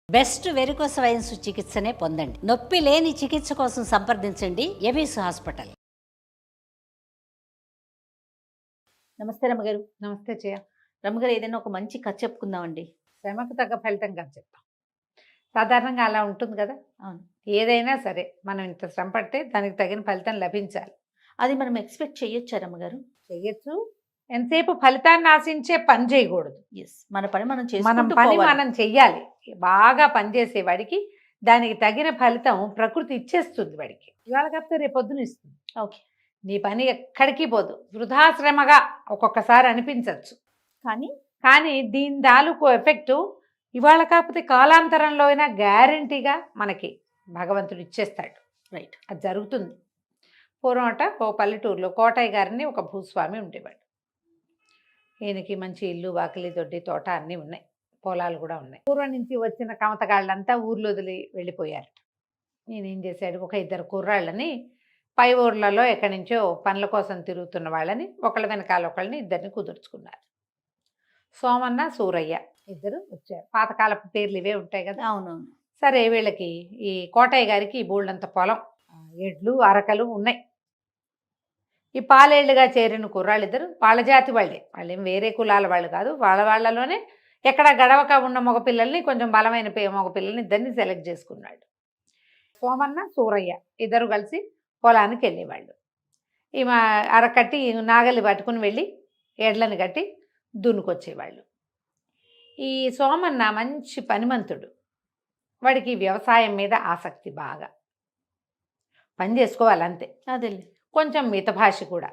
Best varicose veins చికిత్సనే పొందండి. నొప్పి లేని చికిత్స కోసం సంప్రదించండి ఎవిస్ హాస్పిటల్. నమస్తే రమ్మగారు. నమస్తే జయ. రమ్మగారు, ఏదైనా ఒక మంచి కథ చెప్పుకుందామండి. శ్రమకు తగ్గ ఫలితం కాదు చెప్తాం. సాధారణంగా అలా ఉంటుంది కదా. అవును, ఏదైనా సరే మనం ఇంత శ్రమ పడితే దానికి తగిన ఫలితం లభించాలి. అది మనం ఎక్స్పెక్ట్ చేయొచ్చా రమ్మగారు? చెయ్యొచ్చు. ఎంతసేపు ఫలితాన్ని ఆశించే పని చేయకూడదు. ఎస్, మన పని మనం మనం చేసుకుంటూ పని పోవాలి. మనం చెయ్యాలి. బాగా పనిచేసేవాడికి దానికి తగిన ఫలితం ప్రకృతి ఇచ్చేస్తుంది. వాడికి ఇవాళ కాకపోతే రేపొద్దున ఇస్తుంది. ఓకే, నీ పని ఎక్కడికి పోదు. వృధాశ్రమగా ఒక్కొక్కసారి అనిపించవచ్చు, కానీ దీని తాలూకు ఎఫెక్టు ఇవాళ కాకపోతే కాలాంతరంలో అయినా గ్యారంటీగా మనకి భగవంతుడు ఇచ్చేస్తాడు. రైట్. అది జరుగుతుంది. పూర్వమట ఓ పల్లెటూరులో కోటయ్య గారిని ఒక భూస్వామి ఉండేవాడు. ఈయనకి మంచి ఇల్లు, వాకిలి, దొడ్డి, తోట అన్నీ ఉన్నాయి. పొలాలు కూడా ఉన్నాయి. పూర్వం నుంచి వచ్చిన కమతగాళ్ళంతా ఊర్లో వదిలి వెళ్ళిపోయారు. నేనేం చేశాడు, ఒక ఇద్దరు కుర్రాళ్ళని పై ఊర్లలో ఎక్కడి నుంచో పనుల కోసం తిరుగుతున్న వాళ్ళని ఒకళ్ళ వెనకాల ఒకళ్ళని ఇద్దరిని కుదుర్చుకున్నారు. సోమన్న, సూరయ్య ఇద్దరు వచ్చారు. పాతకాలపు పేర్లు ఇవే ఉంటాయి కదా. అవునవును. సరే, వీళ్ళకి ఈ కోటయ్య గారికి బోళ్ళంత పొలం, ఎడ్లు, అరకలు ఉన్నాయి. ఈ పాలేళ్లుగా చేరిన కుర్రాళ్ళిద్దరు వాళ్ళ జాతి వాళ్ళే, వాళ్ళేం వేరే కులాల వాళ్ళు కాదు. వాళ్ళలోనే ఎక్కడ గడవక ఉన్న మగపిల్లల్ని, కొంచెం బలమైన మగపిల్లల్ని ఇద్దరిని సెలెక్ట్ చేసుకున్నాడు. సోమన్న, సూరయ్య ఇద్దరు కలిసి పొలానికి వెళ్ళేవాళ్ళు. ఈమె అరకట్టి నాగలి పట్టుకుని వెళ్ళి ఎడ్లను కట్టి దున్నుకొచ్చేవాళ్ళు. ఈ సోమన్న మంచి పనిమంతుడు. వాడికి వ్యవసాయం మీద ఆసక్తి బాగా. పని చేసుకోవాలంతే. అదే. కొంచెం మితభాష కూడా.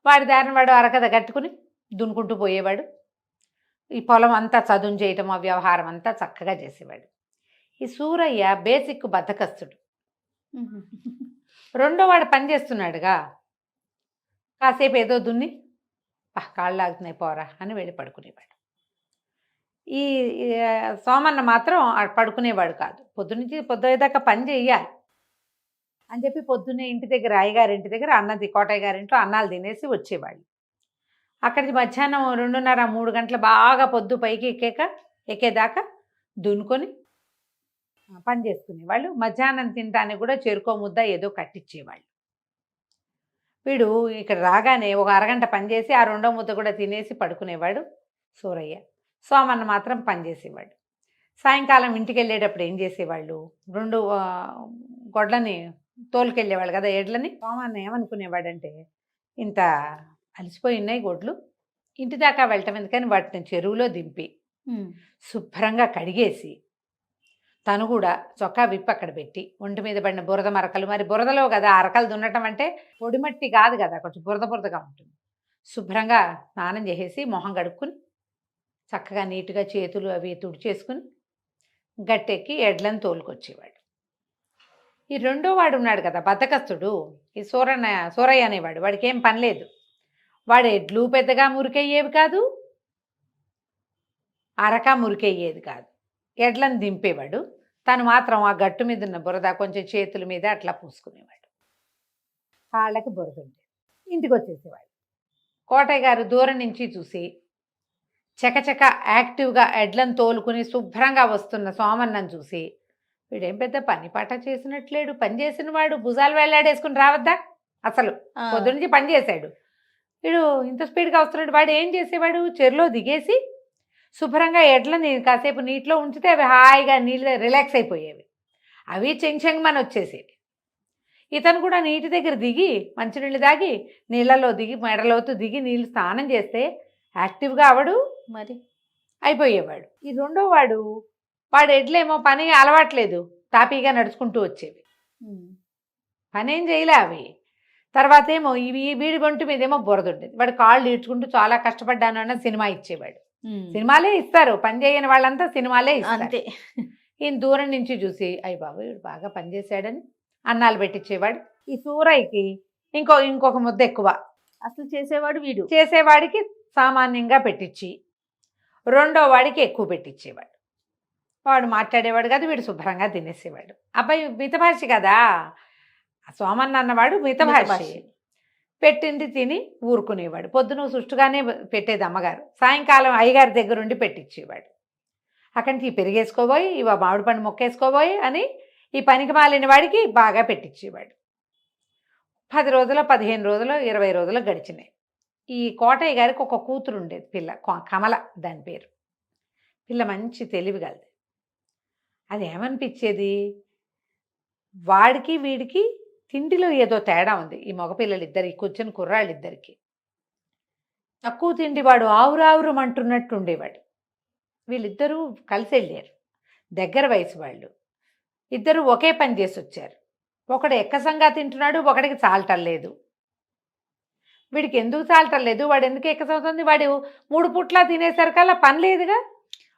వాడి దారిని వాడు అరకథ కట్టుకుని దున్నుకుంటూ పోయేవాడు. ఈ పొలం అంతా చదును చేయటం, ఆ వ్యవహారం అంతా చక్కగా చేసేవాడు. ఈ సూరయ్య బేసిక్ బద్ధకస్తుడు. రెండో వాడు పని చేస్తున్నాడుగా, కాసేపు ఏదో దున్ని కాళ్ళు ఆగుతున్నాయి పోరా అని వెళ్ళి పడుకునేవాడు. ఈ సోమన్న మాత్రం పడుకునేవాడు కాదు. పొద్దుదాకా పని చేయాలి అని చెప్పి పొద్దున్నే ఇంటి దగ్గర, అయ్యగారింటి దగ్గర కోటయ్య గారింట్లో అన్నాలు తినేసి వచ్చేవాళ్ళు. అక్కడికి మధ్యాహ్నం 2:30-3 గంటలు బాగా పొద్దు పైకి ఎక్కేదాకా దున్నుకొని పని చేసుకునేవాళ్ళు. మధ్యాహ్నం తినడానికి కూడా చెరుకో ముద్ద ఏదో కట్టించేవాళ్ళు. వీడు ఇక్కడ రాగానే ఒక అరగంట పనిచేసి ఆ రెండో ముద్ద కూడా తినేసి పడుకునేవాడు సూరయ్య. సోమన్న మాత్రం పనిచేసేవాడు. సాయంకాలం ఇంటికి వెళ్ళేటప్పుడు ఏం చేసేవాళ్ళు, 2 గొడ్లని తోలుకెళ్ళేవాళ్ళు కదా, ఎడ్లని. సోమన్న ఏమనుకునేవాడంటే, ఇంత అలసిపోయి ఉన్నాయి గొడ్లు, ఇంటి దాకా వెళ్ళటం ఎందుకని వాటిని చెరువులో దింపి శుభ్రంగా కడిగేసి తను కూడా చొక్కా విప్పి అక్కడ పెట్టి ఒంటి మీద పడిన బురద మరకలు, మరి బురదలో కదా అరకలు దున్నటం అంటే పొడిమట్టి కాదు కదా, కొంచెం బురదగా ఉంటుంది. శుభ్రంగా స్నానం చేసేసి మొహం కడుక్కుని చక్కగా నీట్గా చేతులు అవి తుడిచేసుకుని గట్టెక్కి ఎడ్లను తోలుకొచ్చేవాడు. ఈ రెండో వాడు ఉన్నాడు కదా బద్ధకస్తుడు, ఈ సూరయ్య అనేవాడు. వాడికి ఏం పని లేదు. వాడు ఎడ్లు పెద్దగా మురికయ్యేవి కాదు, అరక మురికయ్యేది కాదు. ఎడ్లను దింపేవాడు. తను మాత్రం ఆ గట్టు మీద ఉన్న బురద కొంచెం చేతుల మీద అట్లా పూసుకునేవాడు. కాళ్ళకి బురద ఉండేది. ఇంటికి వచ్చేసేవాడు. కోటయ్య గారు దూరం నుంచి చూసి చకచక యాక్టివ్గా ఎడ్లను తోలుకుని శుభ్రంగా వస్తున్న సోమన్నను చూసి, వీడేం పెద్ద పని పాట చేసినట్లేడు, పని చేసిన వాడు భుజాలు వేలాడేసుకుని రావద్దా, అసలు పొద్దు నుంచి పని చేశాడు, వీడు ఇంత స్పీడ్గా వస్తున్నాడు. వాడు ఏం చేసేవాడు, చెరులో దిగేసి శుభ్రంగా ఎడ్లని కాసేపు నీటిలో ఉంచితే అవి హాయిగా నీళ్ళు రిలాక్స్ అయిపోయేవి. అవి చెంగమని వచ్చేసేవి. ఇతను కూడా నీటి దగ్గర దిగి మంచినీళ్ళు తాగి నీళ్ళలో దిగి మెడలోతు దిగి నీళ్ళు స్నానం చేస్తే యాక్టివ్గా అవడు మరి అయిపోయేవాడు. ఈ రెండో వాడు ఎడ్లేమో పని అలవాట్లేదు, తాపీగా నడుచుకుంటూ వచ్చేవి, పనేం చేయలే అవి. తర్వాత ఏమో వీడి ఒంటి మీద ఏమో బురద ఉండేది. వాడు కాళ్ళు ఈడ్చుకుంటూ చాలా కష్టపడ్డాను అన్న సినిమా ఇచ్చేవాడు. సినిమాలే ఇస్తారు, పని చేయని వాళ్ళంతా సినిమాలే ఇస్తారు. ఈయన దూరం నుంచి చూసి అయ్య బాబు వీడు బాగా పనిచేశాడని అన్నాలు పెట్టించేవాడు. ఈ సూరయ్యకి ఇంకొక ముద్ద ఎక్కువ. అసలు చేసేవాడు చేసేవాడికి సామాన్యంగా పెట్టించి రెండో వాడికి ఎక్కువ పెట్టించేవాడు. వాడు మాట్లాడేవాడు కాదు, వీడు శుభ్రంగా తినేసేవాడు. అబ్బాయి మితభాషి కదా, సోమన్న అన్నవాడు మితభాషి. పెట్టింది తిని ఊరుకునేవాడు. పొద్దున సుష్టుగానే పెట్టేది అమ్మగారు, సాయంకాలం అయ్యగారి దగ్గరుండి పెట్టించేవాడు. అక్కడి నుంచి పెరిగేసుకోబోయి ఇవ మామిడి పండు మొక్కేసుకోబోయి అని ఈ పనికి మాలిన వాడికి బాగా పెట్టించేవాడు. 10 రోజులు 15 రోజులు 20 రోజులు గడిచినాయి. ఈ కోటయ్య గారికి ఒక కూతురు ఉండేది, పిల్ల కమల దాని పేరు. పిల్ల మంచి తెలివి గలది. అది ఏమనిపించేది, వాడికి వీడికి తిండిలో ఏదో తేడా ఉంది. ఈ మగపిల్లలిద్దరికి కూర్చొని కుర్రాళ్ళిద్దరికి తక్కువ తిండి, వాడు ఆవురావురం అంటున్నట్టు ఉండేవాడు. వీళ్ళిద్దరూ కలిసి వెళ్ళారు, దగ్గర వయసు వాళ్ళు. ఇద్దరు ఒకే పని చేసి వచ్చారు. ఒకడు ఎక్కసంగా తింటున్నాడు, ఒకడికి చాలటలేదు. వీడికి ఎందుకు చాలటలేదు, వాడు ఎందుకు ఎక్కసవుతుంది, వాడు 3 పూట్ల తినేసరికల్లా పని లేదుగా.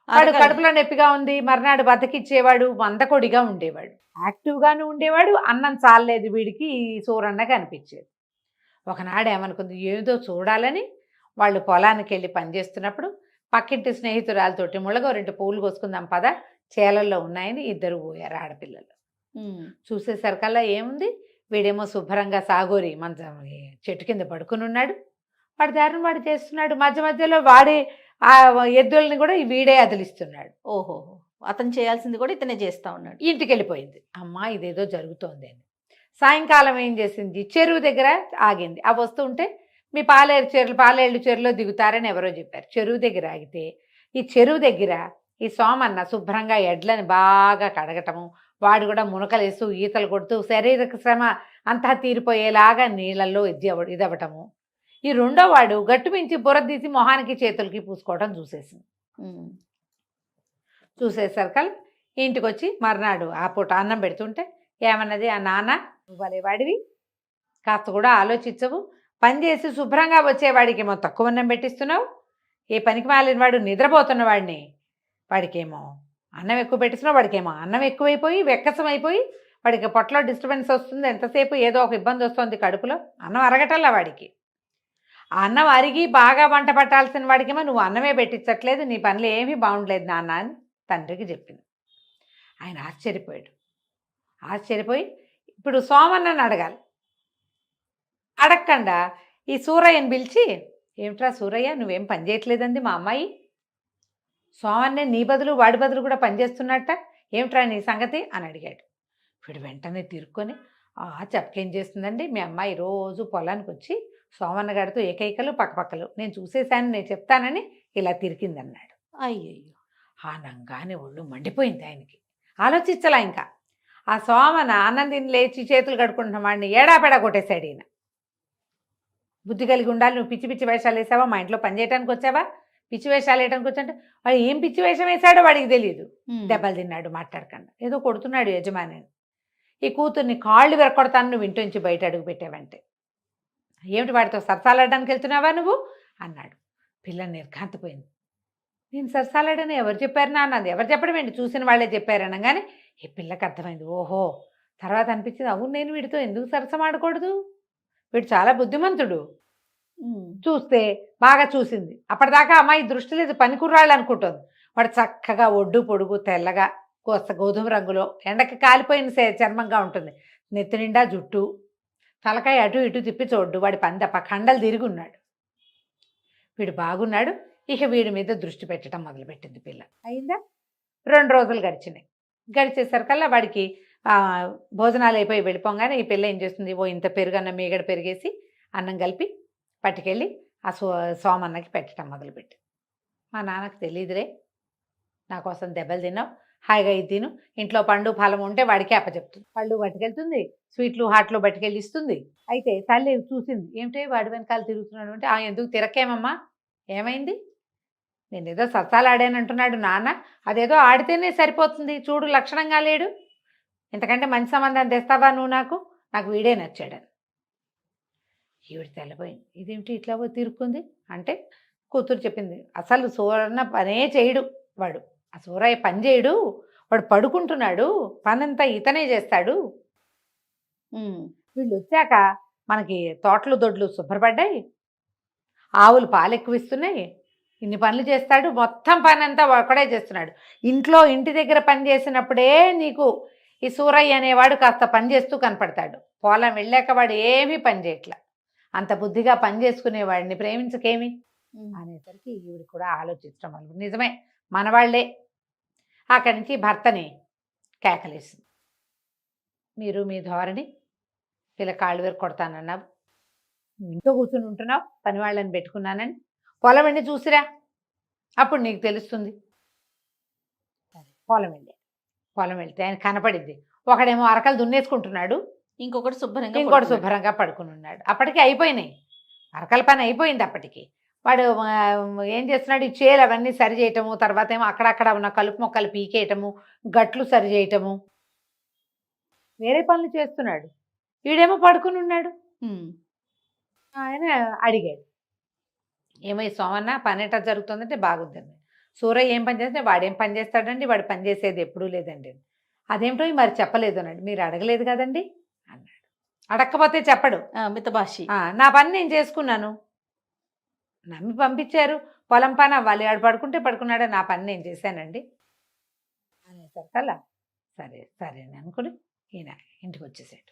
వాడు కడుపులో నొప్పిగా ఉంది, మర్నాడు బతకిచ్చేవాడు, మందకొడిగా ఉండేవాడు, యాక్టివ్గాను ఉండేవాడు. అన్నం చాలలేదు వీడికి, సూరన్నగా అనిపించేది. ఒకనాడు ఏమనుకుంది, ఏదో చూడాలని వాళ్ళు పొలానికి వెళ్ళి పనిచేస్తున్నప్పుడు పక్కింటి స్నేహితురాలతోటి ముళ్ళగోరింటి పువ్వులు కోసుకుందాం పద, చేలల్లో ఉన్నాయని ఇద్దరు పోయారు ఆడపిల్లలు. చూసేసరికల్లా ఏముంది, వీడేమో శుభ్రంగా సాగోరి మంచం చెట్టు కింద పడుకుని ఉన్నాడు. వాడి దారిని వాడు చేస్తున్నాడు. మధ్య మధ్యలో వాడే ఆ ఎద్దుల్ని కూడా వీడే అదిలిస్తున్నాడు. ఓహో, అతను చేయాల్సింది కూడా ఇతనే చేస్తా ఉన్నాడు. ఇంటికి వెళ్ళిపోయింది. అమ్మా ఇదేదో జరుగుతోంది అని. సాయంకాలం ఏం చేసింది, చెరువు దగ్గర ఆగింది. ఆ వస్తుంటే మీ పాలేళ్ళు చెరువులో దిగుతారని ఎవరో చెప్పారు. చెరువు దగ్గర ఆగితే ఈ చెరువు దగ్గర ఈ సోమన్న శుభ్రంగా ఎడ్లని బాగా కడగటము, వాడు కూడా మునకలేస్తూ ఈతలు కొడుతూ శారీరక శ్రమ అంతా తీరిపోయేలాగా నీళ్ళల్లో ఇదవ్వటము. ఈ రెండో వాడు గట్టు మించి బుర్ర తీసి మొహానికి చేతులకి పూసుకోవటం చూసేసింది. చూసేసరికి ఇంటికి వచ్చి మర్నాడు ఆ పూట అన్నం పెడుతుంటే ఏమన్నది, ఆ నాన్న నువ్వు వాడివి, కాస్త కూడా ఆలోచించవు, పని చేసి శుభ్రంగా వచ్చేవాడికేమో తక్కువ అన్నం పెట్టిస్తున్నావు, ఏ పనికి మాలిన వాడు నిద్రపోతున్న వాడిని వాడికేమో అన్నం ఎక్కువ పెట్టిస్తున్నావు, వాడికేమో అన్నం ఎక్కువైపోయి వెక్కసం అయిపోయి వాడికి పొట్టలో డిస్టర్బెన్స్ వస్తుంది, ఎంతసేపు ఏదో ఒక ఇబ్బంది వస్తుంది కడుపులో, అన్నం అరగటల్లా వాడికి. ఆ అన్నం అరిగి బాగా వంట పట్టాల్సిన వాడికేమో నువ్వు అన్నమే పెట్టించట్లేదు, నీ పనులు ఏమీ బాగుండలేదు నాన్న అని తండ్రికి చెప్పింది. ఆయన ఆశ్చర్యపోయి ఇప్పుడు సోమన్నని అడగాలి. అడగకుండా ఈ సూరయ్యని పిలిచి, ఏమిట్రా సూరయ్య నువ్వేం పని చేయట్లేదండి మా అమ్మాయి, సోమన్నే నీ బదులు వాడి బదులు కూడా పనిచేస్తున్నట్ట, ఏమిట్రా నీ సంగతి అని అడిగాడు. వీడు వెంటనే తిరుక్కొని, చెప్పకేం చేస్తుందండి, మీ అమ్మాయి రోజు పొలానికి వచ్చి సోమన్న గారితో ఏకైకలు పక్కపక్కలు నేను చూసేశాను, నేను చెప్తానని ఇలా తిరిగిందన్నాడు. అయ్యయ్యో, ఆనంగానే ఒళ్ళు మండిపోయింది ఆయనకి. ఆలోచించలా ఇంకా. ఆ సోమన ఆనందిని లేచి చేతులు కడుక్కుంటున్న వాడిని ఏడాపెడా కొట్టేశాడు ఈయన. బుద్ధి కలిగి ఉండాలి, నువ్వు పిచ్చి పిచ్చి వేషాలు వేసావా, మా ఇంట్లో పని చేయడానికి వచ్చావా, పిచ్చి వేషాలు వేయడానికి వచ్చంటే వాడు ఏం పిచ్చి వేషం వేశాడో వాడికి తెలియదు. దెబ్బలు తిన్నాడు మాట్లాడకుండా, ఏదో కొడుతున్నాడు యజమాని. ఈ కూతుర్ని కాళ్ళు విరకొడతాను నువ్వు ఇంటి నుంచి బయట అడుగు పెట్టావంటే, ఏమిటి వాడితో సరసాలాడడానికి వెళ్తున్నావా నువ్వు అన్నాడు. పిల్ల నిర్ఘాంతపోయింది. నేను సరసాలాడని ఎవరు చెప్పారు నాన్నది, ఎవరు చెప్పడం ఏంటి, చూసిన వాళ్ళే చెప్పారు అనగానే ఈ పిల్లకి అర్థమైంది. ఓహో, తర్వాత అనిపించింది, అవును నేను వీడితో ఎందుకు సరసమాడకూడదు, వీడు చాలా బుద్ధిమంతుడు. చూస్తే బాగా చూసింది. అప్పటిదాకా అమ్మాయి దృష్టి లేదు, పనికుర్రాళ్ళు అనుకుంటుంది. వాడు చక్కగా ఒడ్డు పొడుగు తెల్లగా కోస్త గోధుమ రంగులో ఎండకి కాలిపోయిన చర్మంగా ఉంటుంది, నెత్తి నిండా జుట్టు, తలకాయ అటు ఇటు తిప్పి చూడ్డు, వాడి పని తప్ప కండలు తిరిగి ఉన్నాడు. వీడు బాగున్నాడు. ఇక వీడి మీద దృష్టి పెట్టడం మొదలుపెట్టింది పిల్ల. అయిందా, 2 రోజులు గడిచినాయి. గడిచేసరికల్లా వాడికి భోజనాలు అయిపోయి వెళ్ళిపోగానే ఈ పిల్ల ఏం చేస్తుంది, ఓ ఇంత పెరుగన్నం మీగడ పెరిగేసి అన్నం కలిపి పట్టుకెళ్ళి ఆ సోమన్నకి పెట్టడం మొదలుపెట్టి, మా నాన్నకు తెలియదురే, నా కోసం దెబ్బలు తిన్నావు, హాయిగా ఇది తిను, ఇంట్లో పండు ఫలం ఉంటే వాడికి అప్పచెప్తుంది, పళ్ళు పట్టుకెళ్తుంది, స్వీట్లు హాట్లు పట్టుకెళ్ళి ఇస్తుంది. అయితే తల్లి చూసింది, ఏమిటే వాడి వెనకాల తిరుగుతున్నాడు అంటే, ఎందుకు తిరక్కేమమ్మా, ఏమైంది, నేను ఏదో సరసాలు ఆడానంటున్నాడు నాన్న, అదేదో ఆడితేనే సరిపోతుంది, చూడు లక్షణంగా లేడు, ఇంతకంటే మంచి సంబంధం తెస్తావా నువ్వు, నాకు వీడే నచ్చాడని. ఈవిడ తెల్లపోయింది, ఇదేమిటి ఇట్లా తిరుక్కుంది అంటే కూతురు చెప్పింది, అసలు సూరన్న పనే చేయడు వాడు, ఆ సూరయ్య పని చేయడు, వాడు పడుకుంటున్నాడు, పనంతా ఇతనే చేస్తాడు. వీళ్ళు వచ్చాక మనకి తోటలు దొడ్లు శుభ్రపడ్డాయి, ఆవులు పాలు ఎక్కువ ఇస్తున్నాయి, ఇన్ని పనులు చేస్తాడు, మొత్తం పని అంతా ఒకడే చేస్తున్నాడు. ఇంటి దగ్గర పని చేసినప్పుడే నీకు ఈ సూరయ్య అనేవాడు కాస్త పని చేస్తూ కనపడతాడు, పొలం వెళ్ళాక వాడు ఏమీ పని చేయట్లా, అంత బుద్ధిగా పని చేసుకునేవాడిని ప్రేమించకేమి అనేసరికి ఈవిడ కూడా ఆలోచించడం వల్ల, నిజమే మనవాళ్లే అక్కడి నుంచి భర్తని కేకలేసింది. మీరు మీ ధోరణి పిల్ల కాళ్ళు వేరు కొడతానన్నావు, నువ్వు ఇంట్లో కూర్చుని ఉంటున్నావు, పని వాళ్ళని పెట్టుకున్నానని, పొలం వెళ్ళి చూసిరా, అప్పుడు నీకు తెలుస్తుంది. పొలం వెళ్ళి ఆయన కనపడింది. ఒకడేమో అరకలు దున్నేసుకుంటున్నాడు, ఇంకొకటి శుభ్రంగా ఇంకోటి పడుకున్నాడు. శుభ్రంగా పడుకుని ఉన్నాడు. అప్పటికి అయిపోయినాయి, అరకల పని అయిపోయింది. అప్పటికి వాడు ఏం చేస్తున్నాడు, ఈ చేలు అవన్నీ సరి చేయటము, తర్వాత ఏమో అక్కడక్కడ ఉన్న కలుపు మొక్కలు పీకేయటము, గట్లు సరి చేయటము, వేరే పనులు చేస్తున్నాడు. వీడేమో పడుకుని ఉన్నాడు. ఉమ్. ఆయన అడిగాడు, ఏమో ఈ సోమన్న పని ఎట్లా జరుగుతుందంటే బాగుందండి. సూరయ్య ఏం పని చేస్తే వాడేం పని చేస్తాడండి, వాడు పని చేసేది ఎప్పుడూ లేదండి. అదేమిటో మరి చెప్పలేదు అన్నాడు. మీరు అడగలేదు కదండి అన్నాడు. అడగకపోతే చెప్పడు. మితభాషి. నా పని నేను చేసుకున్నాను, నమ్మి పంపించారు, పొలం పని అవ్వాలి, ఆడు పడుకుంటే పడుకున్నాడే, నా పని నేను చేశానండి అనేసరికల్లా సరే సరే అని అనుకుని ఈయన ఇంటికి వచ్చేసాడు.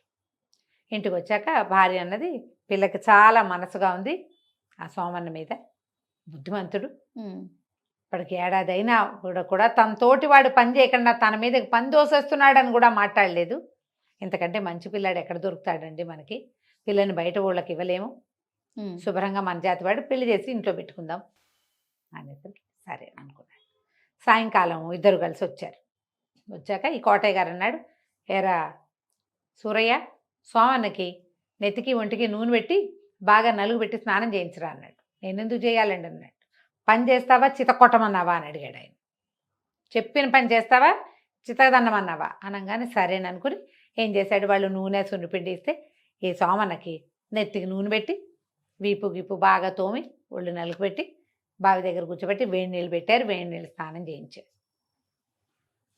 ఇంటికి వచ్చాక భార్య అన్నది, పిల్లకి చాలా మనసుగా ఉంది ఆ సోమన్న మీద, బుద్ధిమంతుడు, ఉమ్. ఇప్పటికి ఏడాది అయినా కూడా తన తోటి వాడు పని చేయకుండా తన మీద పని దోసేస్తున్నాడని కూడా మాట్లాడలేదు. ఇంతకంటే మంచి పిల్లాడు ఎక్కడ దొరుకుతాడండి మనకి, పిల్లని బయట ఊళ్ళకి ఇవ్వలేము, ఉమ్. శుభ్రంగా మన జాతి వాడు పెళ్లి చేసి ఇంట్లో పెట్టుకుందాం అనేసరికి సరే అనుకున్నాడు. సాయంకాలం ఇద్దరు కలిసి వచ్చారు. వచ్చాక ఈ కోటయ్య గారు అన్నాడు, ఏరా సూరయ్య, సోమన్నకి నెత్తికి ఒంటికి నూనె పెట్టి బాగా నలుగు పెట్టి స్నానం చేయించరా అన్నాడు. నేను ఎందుకు చేయాలండి అన్నాడు. పని చేస్తావా చితకొట్టమన్నావా అని అడిగాడు ఆయన. చెప్పిన పని చేస్తావా చితదన్నమన్నావా అనగానే సరేననుకుని ఏం చేశాడు, వాళ్ళు నూనె సున్నిపిండి ఇస్తే ఈ సోమన్నకి నెత్తికి నూనె పెట్టి వీపు గిప్పు బాగా తోమి ఒళ్ళు నలుగు పెట్టి బావి దగ్గర కూర్చోబెట్టి వేడి నీళ్ళు పెట్టారు, వేడి నీళ్ళు స్నానం చేయించారు.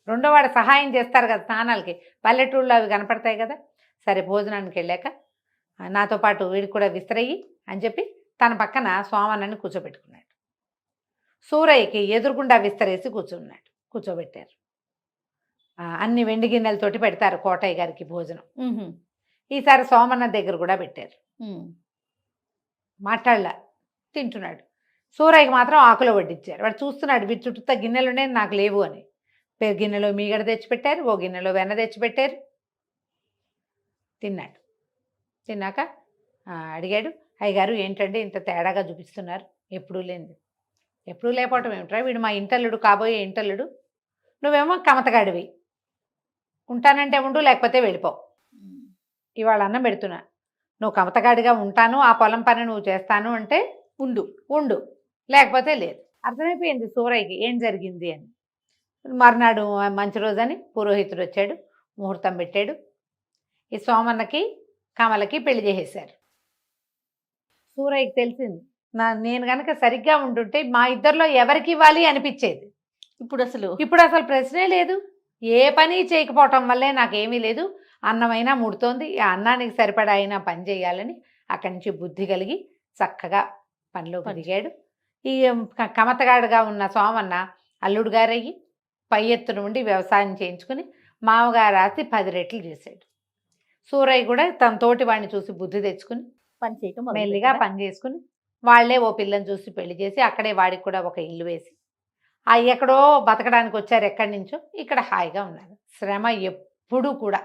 రెండోవాడు సహాయం చేస్తారు కదా స్నానాలకి, పల్లెటూళ్ళు అవి కనపడతాయి కదా. సరే భోజనానికి వెళ్ళాక నాతో పాటు వీడికి కూడా విస్తరయ్యి అని చెప్పి తన పక్కన సోమన్నని కూర్చోబెట్టుకున్నాడు. సూరయ్యకి ఎదురుగుండా విస్తరేసి కూర్చోబెట్టారు. అన్ని వెండి గిన్నెలతోటి పెడతారు కోటయ్య గారికి భోజనం. ఉహుం. ఈసారి సోమన్న దగ్గర కూడా పెట్టారు. ఉమ్. మాట్లాడలా, తింటున్నాడు. సూరయ్యకి మాత్రం ఆకులో వడ్డించారు. వాడు చూస్తున్నాడు, వీటి చుట్టూ గిన్నెలునే నాకు లేవు అని. గిన్నెలో మీగడ తెచ్చిపెట్టారు, ఓ గిన్నెలో వెన్న తెచ్చిపెట్టారు. తిన్నాడు. తిన్నాక అడిగాడు, అయ్యగారు ఏంటండి ఇంత తేడాగా చూపిస్తున్నారు, ఎప్పుడూ లేనిది. ఎప్పుడూ లేకపోవటం ఏమిట్రా, వీడు మా ఇంటల్లుడు, కాబోయే ఇంటల్లుడు, నువ్వేమో కమతగాడివి, ఉంటానంటే ఉండు లేకపోతే వెళ్ళిపో. ఉమ్. ఇవాళ అన్నం పెడుతున్నా, నువ్వు కమతగాడిగా ఉంటాను, ఆ పొలం పని నువ్వు చేస్తాను అంటే ఉండు లేకపోతే లేదు. అర్థమైపోయింది సూరయ్యకి ఏం జరిగింది అని. మర్నాడు మంచి రోజని పురోహితుడు వచ్చాడు, ముహూర్తం పెట్టాడు. ఈ సోమన్నకి కమలకి పెళ్లి చేసేశారు. సూరయ్యకి తెలిసింది, నేను కనుక సరిగ్గా ఉంటుంటే మా ఇద్దరిలో ఎవరికి ఇవ్వాలి అనిపించేది. ఇప్పుడు అసలు ప్రశ్నే లేదు. ఏ పని చేయకపోవటం వల్లే నాకేమీ లేదు, అన్నమైనా ముడుతోంది, ఆ అన్నానికి సరిపడా అయినా పని చేయాలని అక్కడి నుంచి బుద్ధి కలిగి చక్కగా పనిలోకి దిగాడు. ఈ కమతగాడుగా ఉన్న సోమన్న అల్లుడు గారయ్యి పై ఎత్తున ఉండి వ్యవసాయం చేయించుకుని మామగారు రాసి 10 రెట్లు చేశాడు. సూరయ్య కూడా తన తోటి వాడిని చూసి బుద్ధి తెచ్చుకుని పని చేయటం మెల్లిగా పని చేసుకుని వాళ్లే ఓ పిల్లని చూసి పెళ్లి చేసి అక్కడే వాడికి కూడా ఒక ఇల్లు వేసి ఎక్కడో బతకడానికి వచ్చారు, ఎక్కడి నుంచో ఇక్కడ హాయిగా ఉన్నారు. శ్రమ ఎప్పుడూ కూడా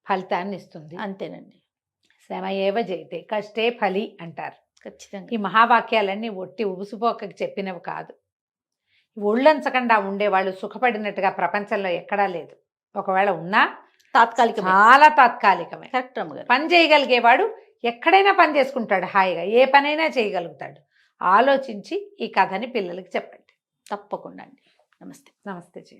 ఫలితాన్ని ఇస్తుంది. అంతేనండి. శ్రమ ఏవ జయితే కష్టే ఫలి అంటారు. ఖచ్చితంగా. ఈ మహావాక్యాలన్నీ ఒట్టి ఉబుసుపోకకి చెప్పినవి కాదు. ఒళ్ళంచకుండా ఉండేవాళ్ళు సుఖపడినట్టుగా ప్రపంచంలో ఎక్కడా లేదు. ఒకవేళ ఉన్నా తాత్కాలికమే, చాలా తాత్కాలికమే. కరెక్ట్ అమ్మగారు. పని చేయగలిగేవాడు ఎక్కడైనా పని చేసుకుంటాడు, హాయిగా ఏ పనైనా చేయగలుగుతాడు. ఆలోచించి ఈ కథని పిల్లలకి చెప్పండి. తప్పకుండా అండి. నమస్తే. నమస్తే జీ.